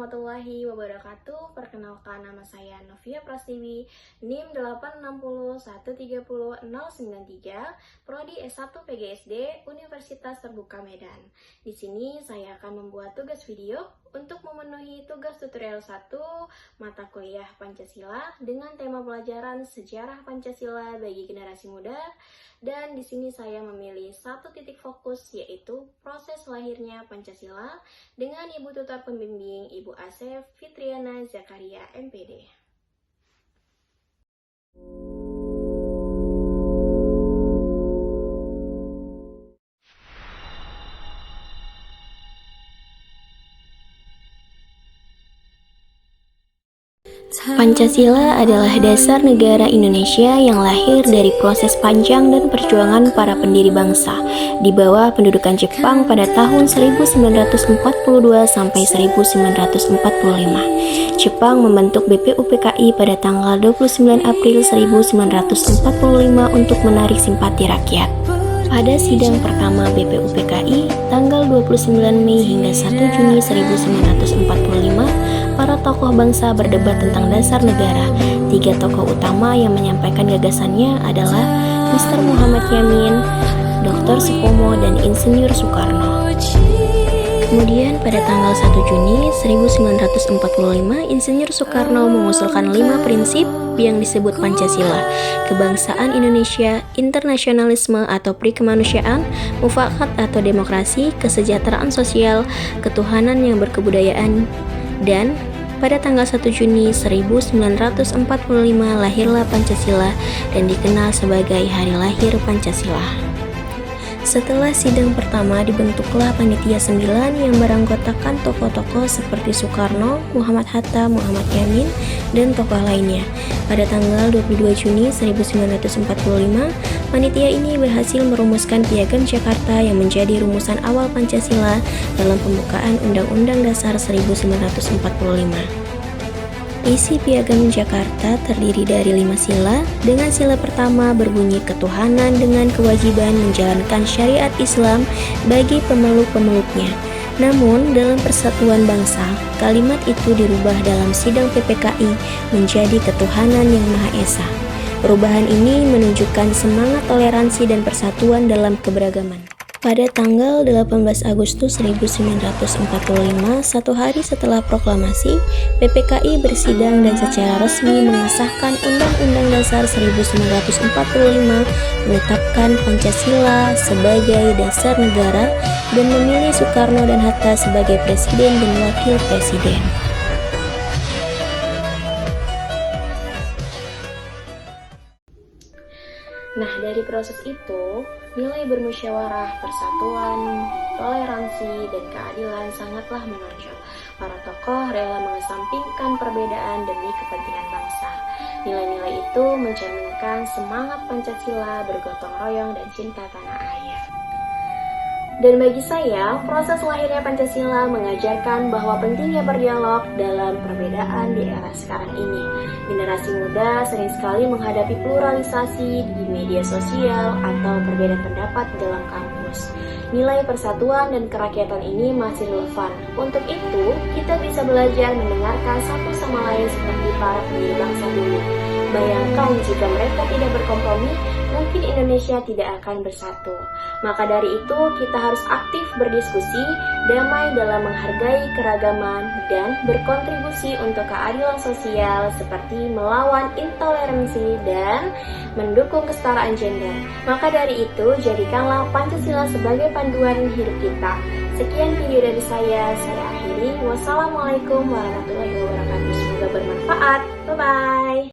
warahmatullahi wabarakatuh. Perkenalkan, nama saya Novia Prastiwi, NIM 860130093, Prodi S1 PGSD, Universitas Terbuka Medan. Di sini saya akan membuat tugas video untuk memenuhi tugas tutorial 1 mata kuliah Pancasila dengan tema pelajaran Sejarah Pancasila bagi generasi muda. Dan di sini saya memilih satu titik fokus, yaitu proses lahirnya Pancasila dengan Ibu Tutor Pembimbing Ibu Asef Fitriana Zakaria MPD. Pancasila adalah dasar negara Indonesia yang lahir dari proses panjang dan perjuangan para pendiri bangsa di bawah pendudukan Jepang pada tahun 1942 sampai 1945. Jepang membentuk BPUPKI pada tanggal 29 April 1945 untuk menarik simpati rakyat. Pada sidang pertama BPUPKI tanggal 29 Mei hingga 1 Juni 1945, para tokoh bangsa berdebat tentang dasar negara. 3 tokoh utama yang menyampaikan gagasannya adalah Mr. Muhammad Yamin, Dr. Supomo, dan Insinyur Soekarno. Kemudian pada tanggal 1 Juni 1945, Insinyur Soekarno mengusulkan 5 prinsip yang disebut Pancasila: kebangsaan Indonesia, internasionalisme atau prikemanusiaan, mufakat atau demokrasi, kesejahteraan sosial, ketuhanan yang berkebudayaan. Dan pada tanggal 1 Juni 1945 lahirlah Pancasila dan dikenal sebagai Hari Lahir Pancasila. Setelah sidang pertama dibentuklah Panitia 9 yang beranggotakan tokoh-tokoh seperti Soekarno, Muhammad Hatta, Muhammad Yamin, dan tokoh lainnya. Pada tanggal 22 Juni 1945, panitia ini berhasil merumuskan Piagam Jakarta yang menjadi rumusan awal Pancasila dalam pembukaan Undang-Undang Dasar 1945. Isi Piagam Jakarta terdiri dari 5 sila, dengan sila pertama berbunyi ketuhanan dengan kewajiban menjalankan syariat Islam bagi pemeluk-pemeluknya. Namun, dalam persatuan bangsa, kalimat itu dirubah dalam sidang PPKI menjadi ketuhanan yang Maha Esa. Perubahan ini menunjukkan semangat toleransi dan persatuan dalam keberagaman. Pada tanggal 18 Agustus 1945, 1 hari setelah proklamasi, PPKI bersidang dan secara resmi mengesahkan Undang-Undang Dasar 1945, menetapkan Pancasila sebagai dasar negara, dan memilih Soekarno dan Hatta sebagai presiden dan wakil presiden. Nah, dari proses itu, nilai bermusyawarah, persatuan, toleransi, dan keadilan sangatlah menonjol. Para tokoh rela mengesampingkan perbedaan demi kepentingan bangsa. Nilai-nilai itu mencerminkan semangat Pancasila, bergotong royong, dan cinta tanah air. Dan bagi saya, proses lahirnya Pancasila mengajarkan bahwa pentingnya berdialog dalam perbedaan di era sekarang ini. Generasi muda sering sekali menghadapi pluralisasi di media sosial atau perbedaan pendapat dalam kampus. Nilai persatuan dan kerakyatan ini masih relevan. Untuk itu, kita bisa belajar mendengarkan satu sama lain seperti para pendiri bangsa dulu. Bayangkan jika mereka tidak berkompromi, mungkin Indonesia tidak akan bersatu. Maka dari itu, kita harus aktif berdiskusi, damai dalam menghargai keragaman, dan berkontribusi untuk keadilan sosial seperti melawan intoleransi dan mendukung kesetaraan gender. Maka dari itu, jadikanlah Pancasila sebagai panduan hidup kita. Sekian video dari saya akhiri. Wassalamualaikum warahmatullahi wabarakatuh. Semoga bermanfaat. Bye-bye.